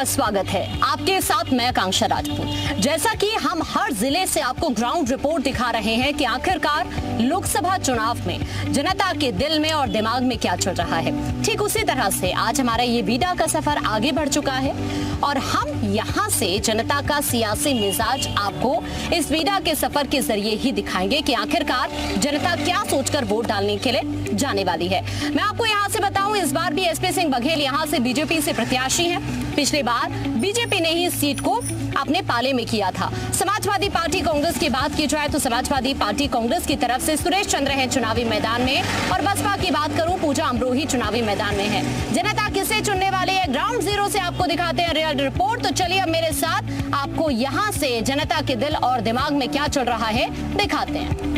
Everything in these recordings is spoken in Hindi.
स्वागत है। आपके साथ मैं आकांक्षा राजपूत। जैसा कि हम हर जिले से आपको ग्राउंड रिपोर्ट दिखा रहे हैं कि आखिरकार लोकसभा चुनाव में जनता के दिल में और दिमाग में क्या चल रहा है, ठीक उसी तरह से आज हमारा ये वीडा का सफर आगे बढ़ चुका है और हम यहाँ से जनता का सियासी मिजाज आपको इस वीडा के सफर के जरिए ही दिखाएंगे कि आखिरकार जनता क्या सोचकर वोट डालने के लिए जाने वाली है। मैं आपको यहाँ से बताऊं, इस बार भी एसपी सिंह बघेल यहाँ से बीजेपी से प्रत्याशी हैं। पिछली बार बीजेपी ने ही इस सीट को अपने पाले में किया था। समाजवादी पार्टी कांग्रेस की बात की जाए तो समाजवादी पार्टी कांग्रेस की तरफ से सुरेश चंद्र हैं चुनावी मैदान में और बसपा की बात करूं पूजा अमरोही चुनावी मैदान में है। जनता किसे चुनने वाले है, ग्राउंड जीरो से आपको दिखाते हैं रियल रिपोर्ट। तो चलिए अब मेरे साथ आपको यहाँ से जनता के दिल और दिमाग में क्या चल रहा है दिखाते हैं।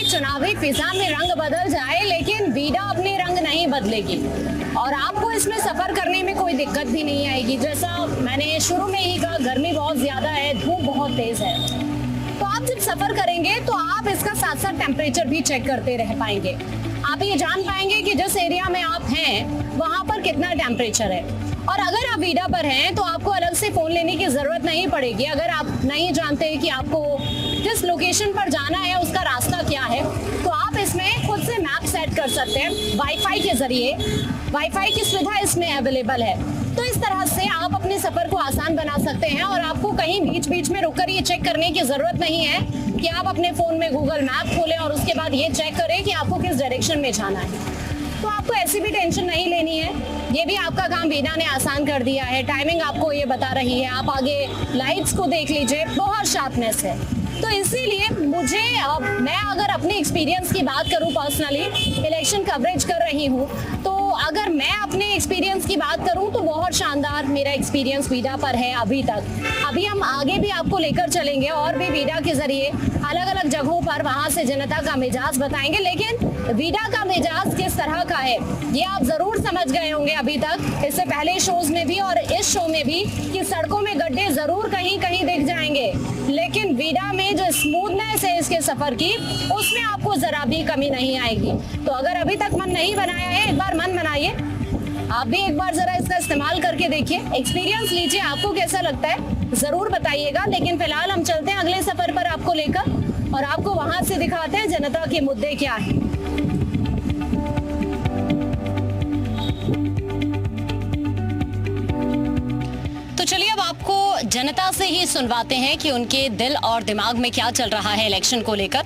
चुनावी फिजा में रंग बदल जाए लेकिन वीडा अपने रंग नहीं बदलेगी और आपको इसमें सफर करने में कोई दिक्कत भी नहीं आएगी। जैसा मैंने शुरू में ही कहा, गर्मी बहुत ज्यादा है, धूप बहुत तेज है, तो आप जब सफर करेंगे तो आप इसका साथ साथ टेम्परेचर भी चेक करते रह पाएंगे। आप ये जान पाएंगे कि जिस एरिया में आप हैं वहां पर कितना टेम्परेचर है। और अगर आप वीडा पर हैं तो आपको अलग से फोन लेने की जरूरत नहीं पड़ेगी। अगर आप नहीं जानते कि आपको जिस लोकेशन पर जाना है उसका रास्ता क्या है तो आप इसमें खुद से मैप सेट कर सकते हैं वाईफाई के जरिए। वाईफाई की सुविधा इसमें अवेलेबल है, तो इस तरह से आप अपने सफर को आसान बना सकते हैं और आपको कहीं बीच बीच में रुककर ये चेक करने की जरूरत नहीं है कि आप अपने फोन में गूगल मैप खोलें और उसके बाद ये चेक करें कि आपको किस डायरेक्शन में जाना है। तो आपको ऐसी भी टेंशन नहीं लेनी है, ये भी आपका काम वीडा ने आसान कर दिया है। टाइमिंग आपको ये बता रही है, आप आगे लाइट्स को देख लीजिए, बहुत शार्पनेस है। तो इसीलिए मैं अगर अपने एक्सपीरियंस की बात करूं, पर्सनली इलेक्शन कवरेज कर रही हूं, तो अगर मैं अपने एक्सपीरियंस की बात करूं तो बहुत शानदार मेरा एक्सपीरियंस वीडा पर है अभी तक। अभी हम आगे भी आपको लेकर चलेंगे और भी वीडा के जरिए अलग अलग जगहों पर वहां से जनता का मिजाज बताएंगे। लेकिन वीडा का मिजाज किस तरह का है ये आप जरूर समझ गए होंगे अभी तक, इससे पहले शोज में भी और इस शो में भी, कि सड़कों में गड्ढे जरूर कहीं कहीं दिख जाएंगे, लेकिन वीडा में जो स्मूथनेस है इसके सफर की उसमें आपको जरा भी कमी नहीं आएगी। तो अगर अभी तक मन नहीं बनाया है, एक बार मन बनाइए, आप भी एक बार जरा इसका इस्तेमाल करके देखिए, एक्सपीरियंस लीजिए, आपको कैसा लगता है जरूर बताइएगा। लेकिन फिलहाल हम चलते हैं अगले सफर पर आपको लेकर और आपको वहां से दिखाते हैं जनता के मुद्दे क्या है। तो चलिए अब आपको जनता से ही सुनवाते हैं कि उनके दिल और दिमाग में क्या चल रहा है इलेक्शन को लेकर।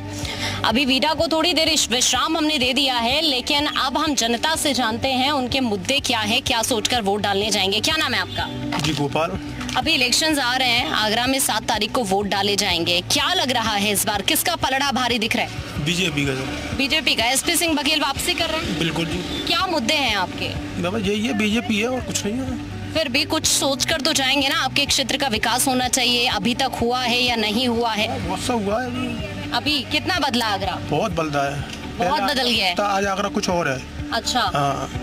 अभी वीडा को थोड़ी देर विश्राम हमने दे दिया है, लेकिन अब हम जनता से जानते हैं उनके मुद्दे क्या है, क्या सोचकर वोट डालने जाएंगे। क्या नाम है आपका? जी गोपाल। अभी इलेक्शंस आ रहे हैं, आगरा में 7 तारीख को वोट डाले जाएंगे, क्या लग रहा है इस बार किसका पलड़ा भारी दिख रहा है? बीजेपी का। बीजेपी का। एसपी सिंह बघेल वापसी कर रहे हैं? बिल्कुल जी। क्या मुद्दे हैं आपके? बाबा यही है, बीजेपी है और कुछ नहीं है। फिर भी कुछ सोच कर तो जाएंगे ना, आपके क्षेत्र का विकास होना चाहिए, अभी तक हुआ है या नहीं हुआ है? बहुत सा हुआ है। अभी कितना बदला आगरा? बहुत बदला है, बहुत बदल गया है। आज आगरा कुछ और है। अच्छा।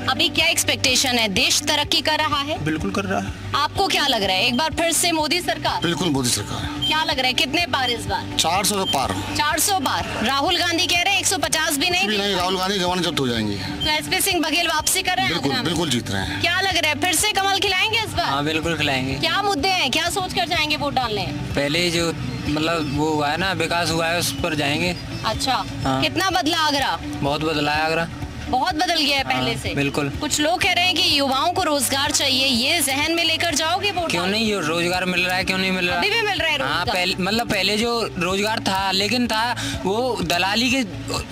अभी क्या एक्सपेक्टेशन है, देश तरक्की कर रहा है? बिल्कुल कर रहा है। आपको क्या लग रहा है, एक बार फिर से मोदी सरकार? बिल्कुल मोदी सरकार। क्या लग रहा है कितने पार इस बार? 400 पार। 400 पार। राहुल गांधी कह रहे हैं 150 भी नहीं। राहुल गांधी जवान जब्त हो जाएंगे। तो एसपी सिंह बघेल वापसी कर रहे हैं? बिल्कुल बिल्कुल जीत रहे हैं। क्या लग रहा है फिर से कमल खिलाएंगे इस बार? हाँ बिल्कुल खिलाएंगे। क्या मुद्दे हैं, क्या सोच कर जाएंगे वोट डालने? पहले जो मतलब वो हुआ है ना, विकास हुआ है, उस पर जाएंगे। अच्छा। हाँ। कितना बदला आगरा? बहुत बदला है आगरा, बहुत बदल गया है पहले से। बिल्कुल। कुछ लोग कह रहे हैं कि युवाओं को रोजगार चाहिए, ये जहन में लेकर जाओगे वोट? क्यों नहीं, ये रोजगार मिल रहा है, क्यों नहीं मिल रहा? अभी भी मिल रहा है हाँ, रोजगार। पहले जो रोजगार था, लेकिन था वो दलाली के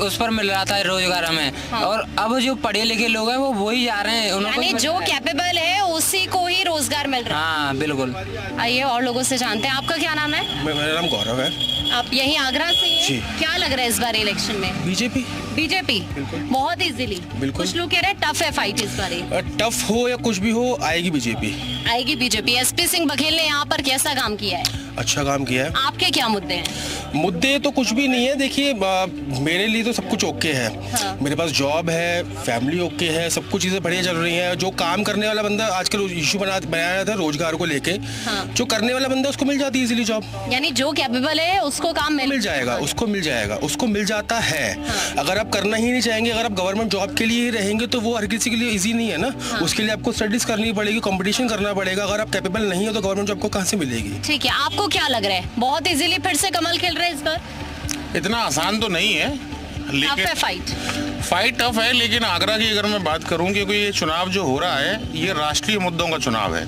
उस पर मिल रहा था रोजगार हमें। हाँ। और अब जो पढ़े लिखे लोग हैं वो वही जा रहे हैं, यानी जो कैपेबल है उसी को ही रोजगार मिल रहा है। हाँ बिल्कुल। आइए और लोगों से जानते हैं, आपका क्या नाम है? मेरा नाम गौरव है। आप यहीं आगरा से हैं? क्या लग रहा है इस बार इलेक्शन में? बीजेपी। बीजेपी बहुत इजीली। बिल्कुल। कुछ लोग कह रहे हैं टफ है फाइट इस बार। टफ हो या कुछ भी हो, आएगी बीजेपी। आएगी बीजेपी। एसपी सिंह बघेल ने यहाँ पर कैसा काम किया है? अच्छा काम किया है। आपके क्या मुद्दे हैं? मुद्दे तो कुछ भी नहीं है। देखिए मेरे लिए तो सब कुछ ओके है। हाँ। मेरे पास जॉब है, फैमिली ओके है, सब कुछ चीज़ें बढ़िया चल रही हैं। जो काम करने वाला बंदा आजकल इशू बनाया जाता है रोजगार को लेके। हाँ। जो करने वाला बंदा उसको मिल जाती है इजीली जॉब। यानी जो कैपेबल है उसको काम मिल जाएगा, उसको मिल जाएगा, उसको मिल जाता है। हाँ। अगर आप करना ही नहीं चाहेंगे, अगर आप गवर्नमेंट जॉब के लिए ही रहेंगे तो वो हर किसी के लिए इजी नहीं है ना। हाँ। उसके लिए आपको स्टडीज करनी पड़ेगी, कंपटीशन करना पड़ेगा। अगर आप कैपेबल नहीं हो तो गवर्नमेंट जॉब को कहाँ से मिलेगी? ठीक है, आपको क्या लग रहा है, बहुत इजीली फिर से कमल खेल रहे हैं इस बार? इतना आसान तो नहीं है, टफ लेकिन है फाइट टफ है। लेकिन आगरा की अगर मैं बात करूं, क्योंकि ये चुनाव जो हो रहा है ये राष्ट्रीय मुद्दों का चुनाव है।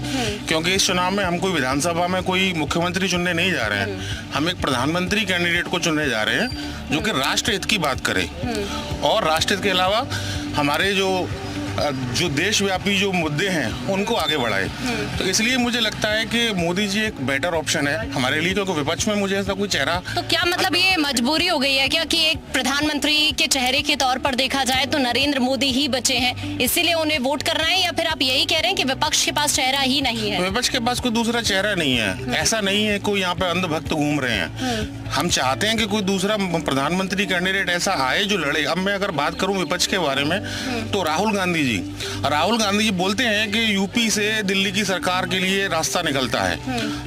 क्योंकि इस चुनाव में हम कोई विधानसभा में कोई मुख्यमंत्री चुनने नहीं जा रहे हैं, हम एक प्रधानमंत्री कैंडिडेट को चुनने जा रहे हैं जो कि राष्ट्र हित की बात करे और राष्ट्र हित के अलावा हमारे जो देशव्यापी जो मुद्दे हैं उनको आगे बढ़ाए। तो इसलिए मुझे लगता है कि मोदी जी एक बेटर ऑप्शन है हमारे लिए, क्योंकि विपक्ष में मुझे ऐसा कोई चेहरा। तो क्या मतलब ये मजबूरी हो गई है क्या कि एक प्रधानमंत्री के चेहरे के तौर पर देखा जाए तो नरेंद्र मोदी ही बचे हैं, इसीलिए उन्हें वोट करना है? या फिर आप यही कह रहे हैं कि विपक्ष के पास चेहरा ही नहीं है? विपक्ष के पास कोई दूसरा चेहरा नहीं है। ऐसा नहीं है कोई यहाँ पे अंधभक्त घूम रहे हैं। हम चाहते हैं कि कोई दूसरा प्रधानमंत्री कैंडिडेट ऐसा आए जो लड़े। अब मैं अगर बात करूं विपक्ष के बारे में तो राहुल गांधी जी बोलते हैं कि यूपी से दिल्ली की सरकार के लिए रास्ता निकलता है।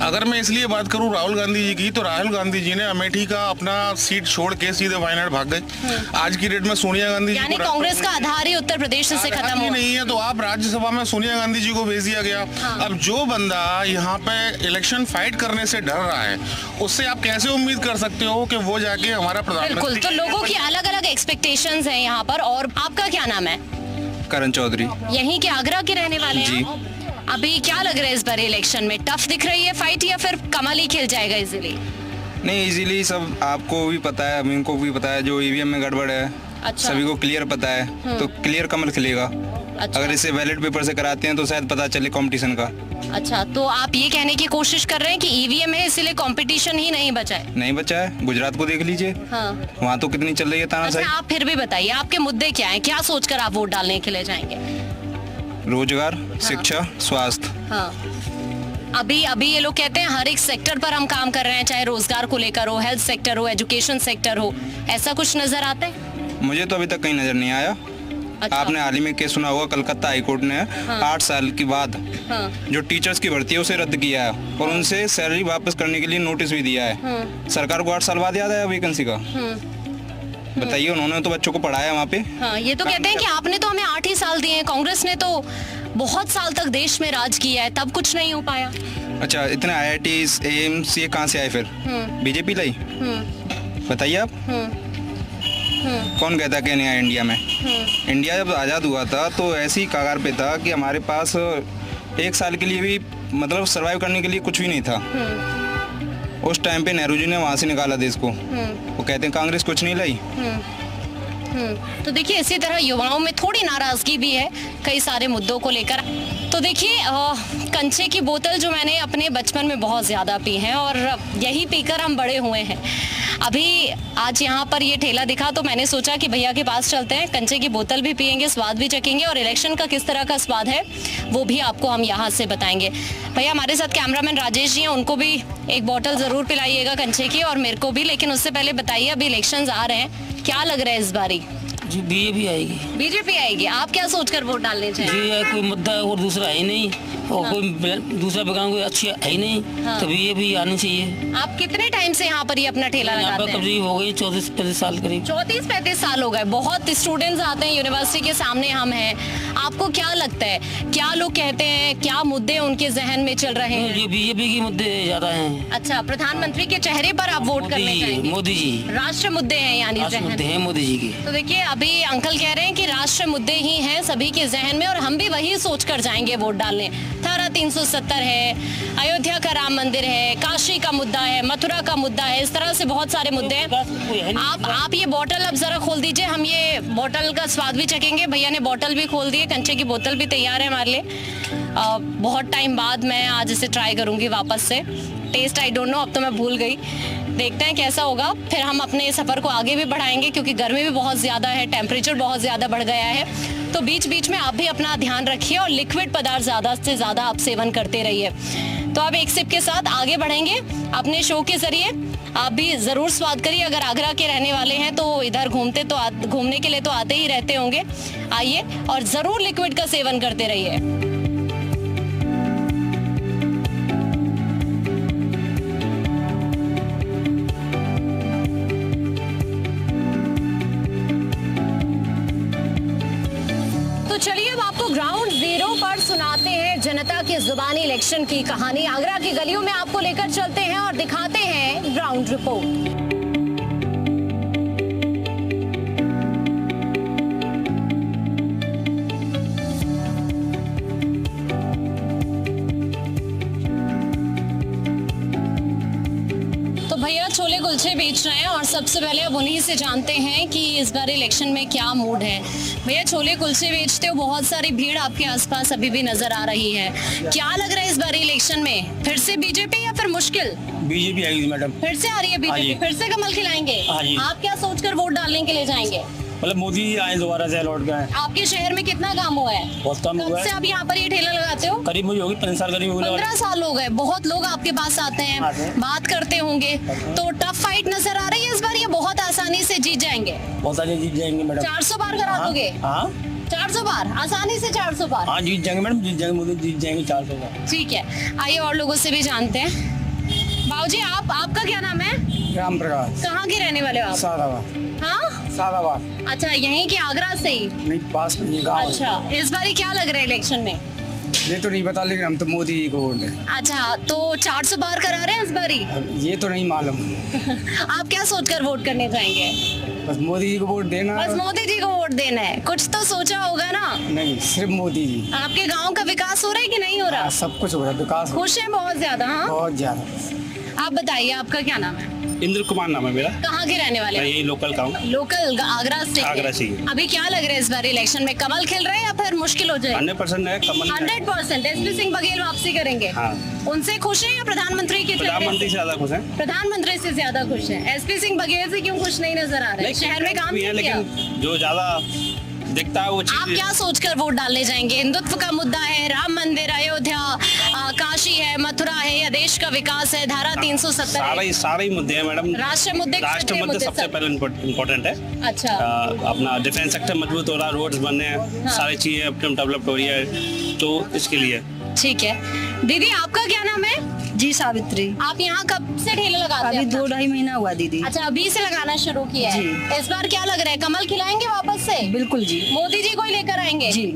अगर मैं इसलिए बात करूं राहुल गांधी जी की, तो राहुल गांधी जी ने अमेठी का अपना सीट छोड़ के सीधे वायनाड भाग गए। आज की डेट में सोनिया गांधी जी यानी को कांग्रेस का आधार ही उत्तर प्रदेश से खत्म हो नहीं है, तो आप राज्यसभा में सोनिया गांधी जी को भेज दिया गया। अब जो बंदा यहाँ पे इलेक्शन फाइट करने से डर रहा है, उससे आप कैसे उम्मीद कर सकते हो कि वो जाके हमारा बिल्कुल। प्रधानमंत्री? तो लोगों की अलग अलग एक्सपेक्टेशंस हैं यहाँ पर। और आपका क्या नाम है? करण चौधरी। यहीं के आगरा के रहने वाले हैं जी। आप? अभी क्या लग रहा है इस बार इलेक्शन में, टफ दिख रही है फाइट या फिर कमल ही खेल जाएगा इजीली? नहीं, इजीली सब आपको भी पता है, अमीन को भी पता है, जो ईवीएम में गड़बड़ है अच्छा। सभी को क्लियर पता है, तो क्लियर कमल खिलेगा। अच्छा। अगर इसे बैलेट पेपर से कराते हैं तो शायद पता चले कंपटीशन का। अच्छा, तो आप ये कहने की कोशिश कर रहे हैं कि ईवीएम है इसलिए कंपटीशन ही नहीं बचा है? नहीं बचा है, गुजरात को देख लीजिए। हाँ। वहाँ तो कितनी चल रही है तानाशाही। अच्छा, आप फिर भी बताइए आपके मुद्दे क्या हैं, क्या सोचकर आप वोट डालने के लिए जाएंगे? रोजगार, शिक्षा, स्वास्थ्य। हाँ। अभी ये लोग कहते हैं हर एक सेक्टर पर हम काम कर रहे हैं, चाहे रोजगार को लेकर हो, हेल्थ सेक्टर हो, एजुकेशन सेक्टर हो, ऐसा कुछ नजर आता है? मुझे तो अभी तक कहीं नजर नहीं आया। अच्छा। आपने हाल ही में केस सुना होगा, कलकत्ता हाईकोर्ट ने 8 साल के बाद जो टीचर्स की भर्ती है उसे रद्द किया है और उनसे सैलरी वापस करने के लिए नोटिस भी दिया है। सरकार को 8 साल बाद याद आया वैकेंसी का? बताइए, उन्होंने तो बच्चों को पढ़ाया वहाँ पे। हाँ, ये तो कहते हैं कि आपने तो हमें 8 ही साल दिए हैं, कांग्रेस ने तो बहुत साल तक देश में राज किया है, तब कुछ नहीं हो पाया। अच्छा, इतने IITs, एम्स ये कहाँ से आए फिर? बीजेपी लाई? बताइए आप। कौन कहता कि नहीं आया इंडिया में? इंडिया जब आज़ाद हुआ था तो ऐसी कगार पे था कि हमारे पास 1 साल के लिए भी मतलब सरवाइव करने के लिए कुछ भी नहीं था। उस टाइम पे नेहरू जी ने वहाँ से निकाला देश को। वो कहते हैं कांग्रेस कुछ नहीं लाई। तो देखिए, इसी तरह युवाओं में थोड़ी नाराजगी भी है कई सारे मुद्दों को लेकर। तो देखिए, कंचे की बोतल जो मैंने अपने बचपन में बहुत ज़्यादा पी है और यही पीकर हम बड़े हुए हैं। अभी आज यहाँ पर ये ठेला दिखा तो मैंने सोचा कि भैया के पास चलते हैं, कंचे की बोतल भी पियेंगे, स्वाद भी चखेंगे और इलेक्शन का किस तरह का स्वाद है वो भी आपको हम यहाँ से बताएंगे। भैया हमारे साथ कैमरामैन राजेश जी हैं, उनको भी एक बोतल ज़रूर पिलाइएगा कंचे की और मेरे को भी। लेकिन उससे पहले बताइए, अभी इलेक्शंस आ रहे हैं, क्या लग रहा है इस बारी? जी बीजेपी आएगी। बीजेपी आएगी। आप क्या सोचकर वोट डालने चाहिए? जी है, कोई मुद्दा और दूसरा है ही नहीं और कोई दूसरा विकल्प कोई अच्छी है ही नहीं, तो बीजेपी आनी चाहिए। आप कितने टाइम से यहाँ पर ये अपना ठेला यहाँ लगाते पर हैं? करीब हो गई 34-35 साल करीब। 34-35 साल हो गए। बहुत स्टूडेंट्स आते हैं, यूनिवर्सिटी के सामने हम हैं। आपको क्या लगता है, क्या लोग कहते हैं, क्या मुद्दे उनके जहन में चल रहे हैं? ये बीजेपी के मुद्दे ज्यादा हैं। अच्छा, प्रधानमंत्री के चेहरे पर आप वोट करने जाएंगे? मोदी जी राष्ट्र मुद्दे हैं यानी राष्ट्र जहन मुद्दे में। हैं मोदी जी के। तो देखिए, अभी अंकल कह रहे हैं कि राष्ट्र मुद्दे ही हैं सभी के जहन में और हम भी वही सोच कर जाएंगे वोट डालने। धारा 370 है, अयोध्या का राम मंदिर है, काशी का मुद्दा है, मथुरा का मुद्दा है, इस तरह से बहुत सारे मुद्दे हैं। आप ये बोतल अब जरा खोल दीजिए, हम ये बोतल का स्वाद भी चखेंगे। भैया ने बोतल भी खोल दी है, कंचे की बोतल भी तैयार है हमारे लिए। बहुत टाइम बाद मैं आज इसे ट्राई करूंगी वापस से। टेस्ट आई डोंट नो, अब तो मैं भूल गई। देखते हैं कैसा होगा, फिर हम अपने सफर को आगे भी बढ़ाएंगे क्योंकि गर्मी भी बहुत ज्यादा है, टेम्परेचर बहुत ज्यादा बढ़ गया है। तो बीच बीच में आप भी अपना ध्यान रखिए और लिक्विड पदार्थ ज्यादा से ज्यादा आप सेवन करते रहिए। तो अब एक सिप के साथ आगे बढ़ेंगे अपने शो के जरिए। आप भी जरूर स्वाद करिए। अगर आगरा के रहने वाले हैं तो इधर घूमने के लिए तो आते ही रहते होंगे। आइए और जरूर लिक्विड का सेवन करते रहिए। तो चलिए अब आपको ग्राउंड जीरो पर सुनाते हैं जनता की जुबानी इलेक्शन की कहानी। आगरा की गलियों में आपको लेकर चलते हैं और दिखाते हैं ग्राउंड रिपोर्ट। भैया छोले कुलचे बेच रहे हैं और सबसे पहले अब उन्हीं से जानते हैं कि इस बार इलेक्शन में क्या मूड है। भैया छोले कुलचे बेचते हो, बहुत सारी भीड़ आपके आसपास अभी भी नजर आ रही है। क्या लग रहा है इस बार इलेक्शन में, फिर से बीजेपी या फिर मुश्किल? बीजेपी आएगी मैडम। फिर से आ रही है बीजेपी, फिर से कमल खिलाएंगे? आप क्या सोचकर वोट डालने के लिए जाएंगे? मतलब मोदी आए दोबारा से लौट गए। आपके शहर में कितना काम हुआ है? बहुत काम हुआ कब है। से आप यहाँ पर ये ठेला लगाते हो? करीब मुझे होगी 15 साल करीब। 15 साल हो गए। बहुत लोग आपके पास आते हैं, बात करते होंगे, तो टफ फाइट नजर आ रही है इस बार या बहुत आसानी से जीत जाएंगे? बहुत सारे जीत जाएंगे मैडम। 400 बार करा दोगे? हाँ 400 बार आसानी से 400 बार? हाँ जीत जाएंगे मैडम, जीत जाएंगे, मोदी जीत जाएंगे 400 बार। ठीक है, आइए और लोगों से भी जानते हैं। बाबूजी आपका क्या नाम है? राम प्रकाश। कहाँ के रहने वाले हो आप? सादाबाद। हाँ सादाबाद। अच्छा, यहीं के आगरा से ही? नहीं पास में ये गाँव। अच्छा, इस बार क्या लग रहा है इलेक्शन में? ये तो नहीं पता, लेकिन हम तो मोदी को वोट दें। अच्छा, तो 400 बार करा रहे हैं इस बारी? ये तो नहीं मालूम। आप क्या सोचकर वोट करने जाएंगे? बस मोदी जी को वोट देना। बस मोदी जी को वोट देना है। कुछ तो सोचा होगा ना? नहीं, सिर्फ मोदी जी। आपके गांव का विकास हो रहा है कि नहीं हो रहा? सब कुछ हो रहा है, विकास खुश है बहुत ज्यादा? हाँ बहुत ज्यादा। आप बताइए, आपका क्या नाम है? इंद्र कुमार नाम है मेरा। कहाँ के रहने वाले? मैं यही लोकल का हूँ। लोकल आगरा से? आगरा से। अभी क्या लग रहा है इस बार इलेक्शन में, कमल खिल रहा है या फिर मुश्किल हो जाए? 100% है कमल। 100%। एसपी सिंह बघेल वापसी करेंगे? हाँ। उनसे खुश है या प्रधानमंत्री के? प्रधानमंत्री से ज्यादा खुश है। प्रधानमंत्री से ज्यादा खुश है। एसपी सिंह बघेल से क्यों खुश नहीं नजर आ रहे हैं? शहर में काम भी है, नहीं किया? लेकिन जो ज्यादा दिखता है वो आप चीज। क्या सोचकर वोट डालने जाएंगे? हिंदुत्व का मुद्दा है, राम मंदिर, अयोध्या, काशी है, मथुरा है, या देश का विकास है, धारा 370? सारे ही मुद्दे हैं मैडम। राष्ट्रीय मुद्दे सबसे पहले इम्पोर्टेंट है। अच्छा। अपना डिफेंस सेक्टर मजबूत हो रहा है, रोड्स बन रहे हैं, सारी चीजें अपने डेवलप हो रही है, तो इसके लिए। ठीक है। दीदी आपका क्या नाम है? जी सावित्री। आप यहाँ कब से ठेला लगाते हैं? अभी 2-2.5 महीना हुआ दीदी। अच्छा, अभी से लगाना शुरू किया है? जी। इस बार क्या लग रहा है, कमल खिलाएंगे वापस से? बिल्कुल जी। मोदी जी को ही लेकर आएंगे? जी।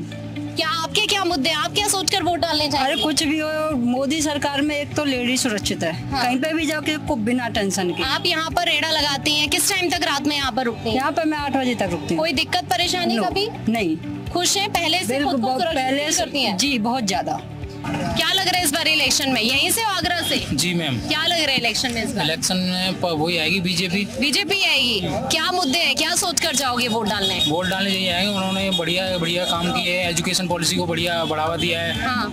क्या आपके क्या मुद्दे, आप क्या सोचकर वोट डालने जाएंगे? अरे कुछ भी हो, मोदी सरकार में एक तो लेडी सुरक्षित है। हाँ। कहीं पे भी जाके को बिना टेंशन के। आप यहाँ पर रेड़ा लगाती हैं, किस टाइम तक रात में यहाँ पर रुकती हैं? यहाँ पे मैं 8 बजे तक रुकती हूँ। कोई दिक्कत परेशानी No, कभी? नहीं। खुश हैं पहले से? बिल्कुल, खुद को बहुत सुरक्षित पहले फील करती हैं? जी बहुत ज्यादा। क्या लग रहा है इस बार इलेक्शन में, यहीं से आगरा से? जी मैम। क्या लग रहा है इलेक्शन में इस बार? इलेक्शन में वही आएगी बीजेपी। बीजेपी आएगी। क्या मुद्दे हैं, क्या सोचकर जाओगे वोट डालने? वोट डालने चाहिए आएंगे, उन्होंने बढ़िया काम किए है, एजुकेशन पॉलिसी को बढ़िया बढ़ावा दिया है। हाँ।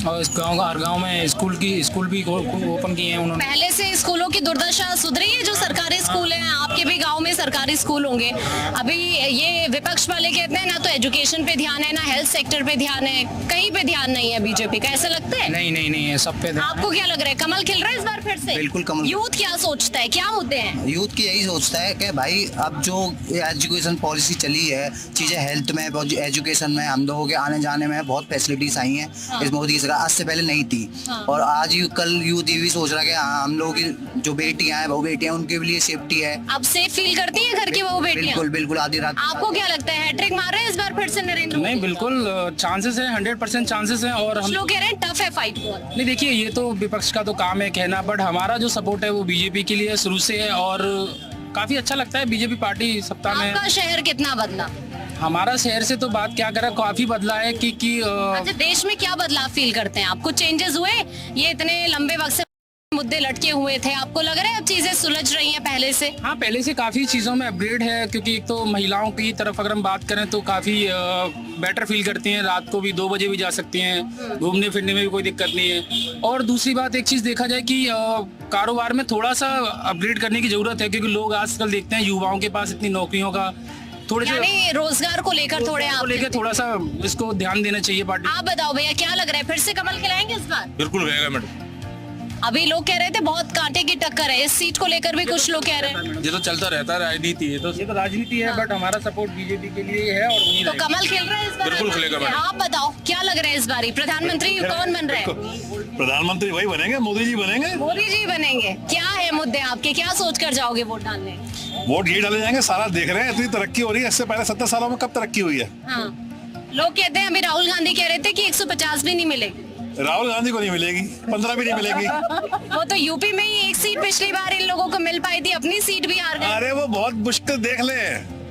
और इस हर गांव में स्कूल भी ओपन किए हैं उन्होंने। पहले से स्कूलों की दुर्दशा सुधरी है? जो सरकारी स्कूल हैं, आपके भी गांव में सरकारी स्कूल होंगे। अभी ये विपक्ष वाले कहते हैं ना तो एजुकेशन पे ध्यान है, ना हेल्थ सेक्टर पे ध्यान है, कहीं पे ध्यान नहीं है बीजेपी का, ऐसा लगता है? नहीं है, सब पे आपको क्या लग रहा है, कमल खिल रहा है इस बार फिर से? बिल्कुल कमल। यूथ क्या सोचता है, क्या मुद्दे हैं? यूथ की यही सोचता है कि भाई अब जो एजुकेशन पॉलिसी चली है, चीज़ें हेल्थ में, एजुकेशन में, हम लोगों के आने जाने में बहुत फैसिलिटीज आई हैं। हाँ। इस मोदी की सरकार आज से पहले नहीं थी। हाँ। और आज कल यूथ ये भी सोच रहा है कि हाँ, हम लोगों की जो बेटियां हैं, वो बेटियां, उनके लिए सेफ्टी है। अब सेफ फील करती है घर की वो बेटियां? बिल्कुल बिल्कुल। आधी रात आपको क्या लगता है, हैट्रिक मार रहे हैं इस बार फिर से नरेंद्र मोदी? नहीं, बिल्कुल चांसेस है, 100% चांसेस है। और कुछ हम लोग कह रहे हैं टफ है फाइट बहुत। नहीं, देखिए ये तो विपक्ष का तो काम है कहना, बट हमारा जो सपोर्ट है वो बीजेपी के लिए शुरू से है और काफी अच्छा लगता है बीजेपी पार्टी सत्ता में। आपका शहर कितना बदला? हमारा शहर से तो बात क्या करें, काफी बदला है कि अच्छा, देश में क्या बदलाव फील करते हैं आप? कुछ चेंजेस हुए? ये इतने लंबे वक्त से मुद्दे लटके हुए थे, आपको लग रहा है अब चीजें सुलझ रही हैं पहले से? हाँ, पहले से काफी चीजों में अपग्रेड है, क्योंकि एक तो महिलाओं की तरफ अगर हम बात करें तो काफी बेटर फील करती हैं, रात को भी 2 बजे भी जा सकती हैं, घूमने फिरने में भी कोई दिक्कत नहीं है। और दूसरी बात, एक चीज देखा जाए कि कारोबार में थोड़ा सा अपग्रेड करने की जरूरत है, क्योंकि लोग आजकल देखते हैं युवाओं के पास इतनी नौकरियों का थोड़े से रोजगार को लेकर थोड़ा सा इसको ध्यान देना चाहिए पार्टी। आप बताओ भैया, क्या लग रहा है फिर से कमल खिलाएंगे इस बार? बिल्कुल रहेगा मैडम। अभी लोग कह रहे थे बहुत कांटे की टक्कर है, इस सीट को लेकर भी कुछ लोग कह रहे हैं। ये तो चलता रहता है, राजनीति है, तो ये तो राजनीति है, बट हमारा सपोर्ट बीजेपी के लिए है और वहीं तो कमल खिल रहा है इस बार? बिल्कुल खिलेगा मैडम। आप बताओ क्या लग रहा है इस बारी प्रधानमंत्री कौन बन रहा है? प्रधानमंत्री वही बनेंगे, मोदी जी बनेंगे। मोदी जी बनेंगे। क्या है मुद्दे आपके, क्या सोच कर जाओगे वोट डालने? वोट ये डाले जाएंगे, सारा देख रहे हैं इतनी तरक्की हो रही है, इससे पहले 70 सालों में कब तरक्की हुई है। हाँ, लोग कहते हैं, अभी राहुल गांधी कह रहे थे कि 150 भी नहीं मिलेगी। राहुल गांधी को नहीं मिलेगी, 15 भी नहीं मिलेगी। वो तो यूपी में ही एक सीट पिछली बार इन लोगों को मिल पाई थी, अपनी सीट भी हार गए। अरे वो बहुत मुश्किल, देख ले।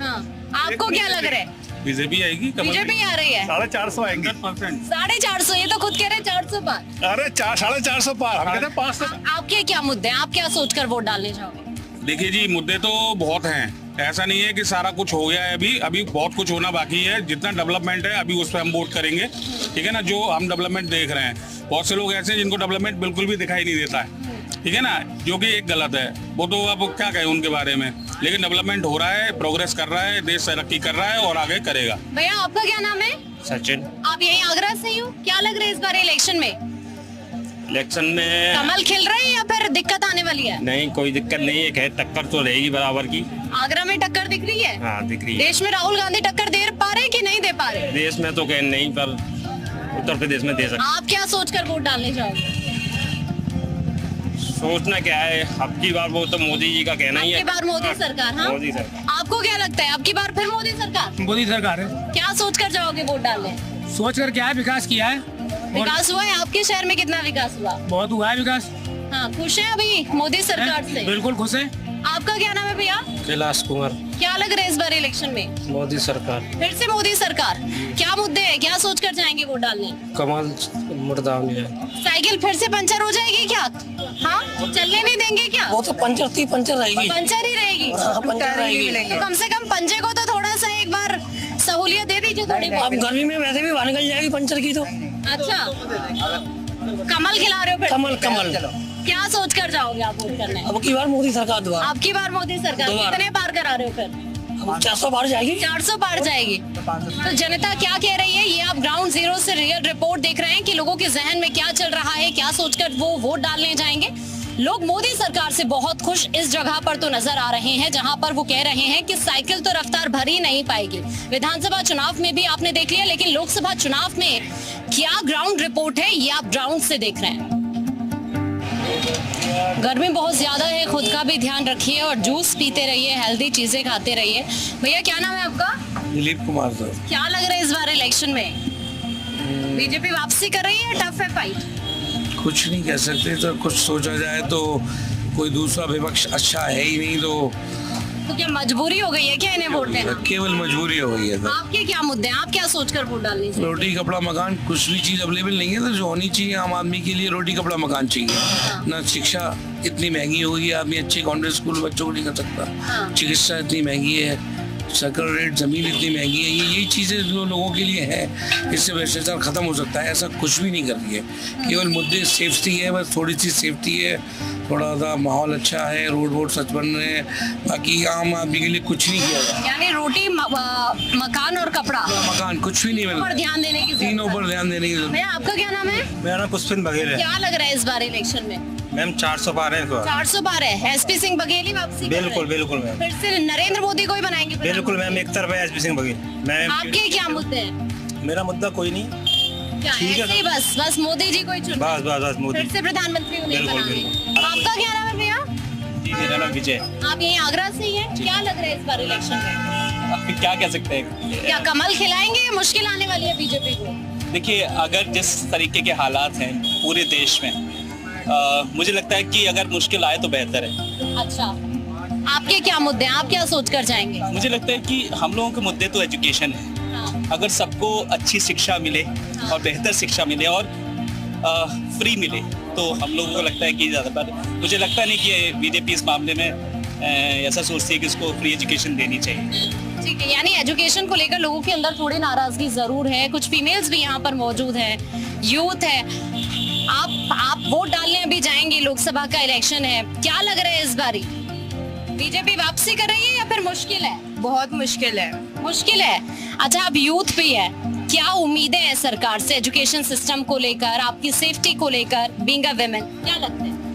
हाँ, आपको क्या लग रहा है? बीजेपी आएगी, बीजेपी आ रही है। 450 आएंगे। 450, ये तो खुद कह रहे हैं 400 पार। अरे 450 पार, हम कहते हैं 500। आपके क्या मुद्दे हैं, आप क्या सोचकर वोट डालने जाओगे? देखिए जी, मुद्दे तो बहुत हैं, ऐसा नहीं है कि सारा कुछ हो गया है, अभी बहुत कुछ होना बाकी है। जितना डेवलपमेंट है अभी उस पर हम वोट करेंगे, ठीक है ना। जो हम डेवलपमेंट देख रहे हैं, बहुत से लोग ऐसे हैं जिनको डेवलपमेंट बिल्कुल भी दिखाई नहीं देता है, ठीक है ना, जो कि एक गलत है। वो तो अब क्या कहें उनके बारे में, लेकिन डेवलपमेंट हो रहा है, प्रोग्रेस कर रहा है, देश तरक्की कर रहा है और आगे करेगा। भैया आपका क्या नाम है? सचिन। आप यही आगरा से ही हो? क्या लग रहा है इस बार इलेक्शन में? इलेक्शन में कमल खिल रहे हैं या फिर दिक्कत आने वाली है? नहीं, कोई दिक्कत नहीं है, टक्कर तो रहेगी बराबर की। आगरा में टक्कर दिख रही है? हाँ, दिख रही है। देश में राहुल गांधी टक्कर दे पा रहे कि नहीं दे पा रहे? देश में तो कह नहीं, पर उत्तर प्रदेश में दे सकते। आप क्या सोचकर वोट डालने जाओगे? सोचना क्या है, अब की बार वो तो मोदी जी का कहना ही है। अब की बार मोदी सरकार। हाँ, मोदी सरकार। आपको क्या लगता है, अब की बार फिर मोदी सरकार? मोदी सरकार है। क्या सोचकर जाओगे वोट डालने? सोच कर क्या है, विकास किया है। विकास हुआ है? आपके शहर में कितना विकास हुआ? बहुत हुआ है विकास। हाँ, खुश है अभी मोदी सरकार से? बिल्कुल खुश है। आपका क्या नाम है भैया? कैलाश कुमार। क्या लग रहा है इस बार इलेक्शन में? मोदी सरकार। फिर से मोदी सरकार। क्या मुद्दे हैं, क्या सोच कर जाएंगे वोट डालने? कमल मुर्दावनी है। साइकिल फिर से पंचर हो जाएगी क्या? हाँ, चलने नहीं देंगे क्या? वो तो पंचर रहेगी। पंचर ही रहेगी। पंचर रहेगी। तो कम से कम पंजे को तो थोड़ा सा एक बार सहूलियत दे दीजिए थोड़ी बहुत। अब गर्मी में वैसे भी बाहर निकल जाएगी पंचर की तो। अच्छा, कमल खिला रहे हो फिर? कमल। क्या सोच कर जाओगे आप वोट करने? अब की बार मोदी सरकार दोबारा। अब की बार मोदी सरकार। कितने पार करा रहे हो फिर? 400 पार जाएगी। 400 पार जाएगी। तो जनता क्या कह रही है, ये आप ग्राउंड जीरो से रियल रिपोर्ट देख रहे हैं कि लोगों के जहन में क्या चल रहा है, क्या सोचकर वो वोट डालने जाएंगे। लोग मोदी सरकार से बहुत खुश इस जगह पर तो नजर आ रहे हैं जहां पर वो कह रहे हैं कि साइकिल तो रफ्तार भर ही नहीं पाएगी। विधानसभा चुनाव में भी आपने देख लिया, लेकिन लोकसभा चुनाव में क्या ग्राउंड रिपोर्ट है ये आप ग्राउंड से देख रहे हैं। गर्मी बहुत ज्यादा है, खुद का भी ध्यान रखिए और जूस पीते रहिए, हेल्दी चीजें खाते रहिए। भैया क्या नाम है आपका? दिलीप कुमार सर। क्या लग रहा है इस बार इलेक्शन में? बीजेपी वापसी कर रही है, टफ है फाइट? कुछ नहीं कह सकते, तो कुछ सोचा जाए तो कोई दूसरा विपक्ष अच्छा है ही नहीं, तो क्या मजबूरी हो गई है क्या इन्हें वोट देना? केवल मजबूरी हो गई है। तो आपके क्या मुद्दे हैं, आप क्या सोचकर वोट डालने से? रोटी कपड़ा मकान, कुछ भी चीज अवेलेबल नहीं है, तो जो होनी चाहिए आम आदमी के लिए रोटी कपड़ा मकान चाहिए ना। शिक्षा इतनी महंगी हो गई, आदमी अच्छे कॉन्वेंट स्कूल बच्चों को नहीं कर सकता। चिकित्सा इतनी महंगी है, सरकारी रेट, जमीन इतनी महंगी है, यही चीजें जो लोगों के लिए है, इससे भ्रष्टाचार खत्म हो सकता है। ऐसा कुछ भी नहीं कर रही है, केवल मुद्दे सेफ्टी है, बस थोड़ी सी सेफ्टी है, थोड़ा सा माहौल अच्छा है, रोड सच बन रहे हैं, बाकी आम आदमी के लिए कुछ नहीं किया गया। यानी रोटी मकान और कपड़ा मकान कुछ भी नहीं मिल रहा, ध्यान देने की, तीनों पर ध्यान देने की जरूरत। भैया आपका क्या नाम है? मेरा नाम पुष्पिन बघेल है। क्या लग रहा है इस बार इलेक्शन में? मैम 400 पार है। 400 पार है। एसपी सिंह बघेल ही वापसी? बिल्कुल मैम। फिर से नरेंद्र मोदी को ही बनाएंगे? बिल्कुल मैम, एक तरफ है एसपी सिंह बघेल। मैम आपके क्या मुद्दे हैं? मेरा मुद्दा कोई नहीं, क्या ऐसे ही बस मोदी जी को ही चुन? बस मोदी। फिर से प्रधानमंत्री उन्हें बनाएंगे। आपका क्या नाम है भैया? जी, मेरा नाम विजय। आप यहीं आगरा से ही हैं? क्या लग रहा है इस बार इलेक्शन में? आप क्या कह सकते हैं? क्या कमल खिलाएंगे या मुश्किल आने वाली है बीजेपी को? देखिए, अगर जिस तरीके के हालात हैं पूरे देश में, मुझे लगता है कि अगर मुश्किल आए तो बेहतर है। अच्छा, आपके क्या मुद्दे हैं, आप क्या सोच कर जाएंगे? मुझे लगता है कि हम लोगों के मुद्दे तो एजुकेशन है। अगर सबको अच्छी शिक्षा मिले और बेहतर शिक्षा मिले और फ्री मिले तो हम लोगों को लगता है कि ज़्यादा, पर मुझे लगता नहीं कि बीजेपी इस मामले में ऐसा सोचती है कि इसको फ्री एजुकेशन देनी चाहिए। ठीक है, यानी एजुकेशन को लेकर लोगों के अंदर थोड़ी नाराजगी जरूर है। कुछ फीमेल्स भी यहाँ पर मौजूद हैं, यूथ है। आप वोट डालने अभी जाएंगे, लोकसभा का इलेक्शन है, क्या लग रहा है इस बारी बीजेपी वापसी कर रही है या फिर मुश्किल है? बहुत मुश्किल है। मुश्किल है। अच्छा, आप यूथ भी है, क्या उम्मीदें हैं सरकार से एजुकेशन सिस्टम को लेकर, आपकी सेफ्टी को लेकर, बीइंग अ वुमेन, क्या लगता है?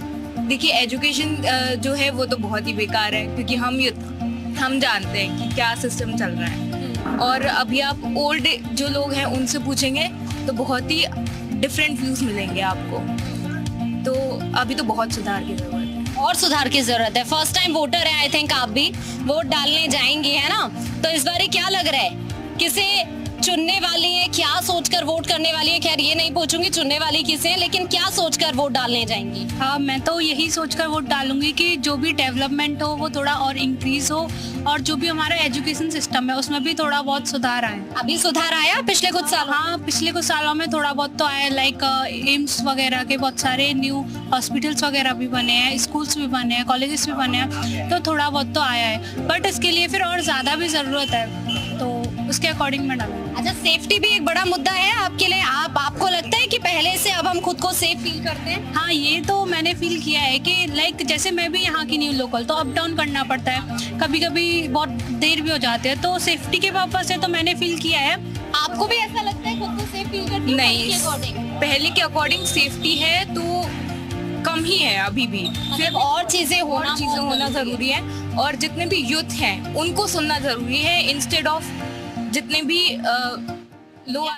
देखिए एजुकेशन जो है वो तो बहुत ही बेकार है, क्योंकि हम जानते हैं कि क्या सिस्टम चल रहा है। और अभी आप ओल्ड जो लोग हैं उनसे पूछेंगे तो बहुत ही डिफरेंट व्यूज मिलेंगे आपको। तो अभी तो बहुत सुधार की जरूरत है। और सुधार की जरूरत है। फर्स्ट टाइम वोटर है, आई थिंक आप भी वोट डालने जाएंगे, है ना? तो इस बार क्या लग रहा है, किसे चुनने वाली है, क्या सोचकर वोट करने वाली है? खैर ये नहीं पूछूंगी चुनने वाली किसे है, लेकिन क्या सोचकर वोट डालने जाएंगी? हाँ, मैं तो यही सोचकर वोट डालूंगी कि जो भी डेवलपमेंट हो वो थोड़ा और इंक्रीज हो, और जो भी हमारा एजुकेशन सिस्टम है उसमें भी थोड़ा बहुत सुधार आए। अभी सुधार आया पिछले कुछ साल? हाँ, पिछले कुछ सालों में थोड़ा बहुत तो आया, लाइक एम्स वगैरह के बहुत सारे न्यू हॉस्पिटल्स वगैरह भी बने हैं, स्कूल्स भी बने हैं, कॉलेजेस भी बने हैं, तो थोड़ा बहुत तो आया है। बट इसके लिए फिर और ज्यादा भी जरूरत है, तो उसके अकॉर्डिंग में डालूंगी। अच्छा, सेफ्टी भी एक बड़ा मुद्दा है आपके लिए। आपको लगता है कि पहले से अब हम खुद को सेफ फील करते हैं? हाँ, ये तो मैंने फील किया है कि लाइक जैसे मैं भी यहाँ की न्यू लोकल, तो अप डाउन करना पड़ता है, कभी कभी बहुत देर भी हो जाती है, तो सेफ्टी के पर्पज से तो मैंने फील किया है। आपको भी ऐसा लगता है खुद को सेफ फील करती है? नहीं, पहले के अकॉर्डिंग सेफ्टी है तो कम ही है अभी भी। सिर्फ और चीजें होना जरूरी है, और जितने भी यूथ हैं उनको सुनना जरूरी है, इंस्टेड ऑफ जितने भी लोग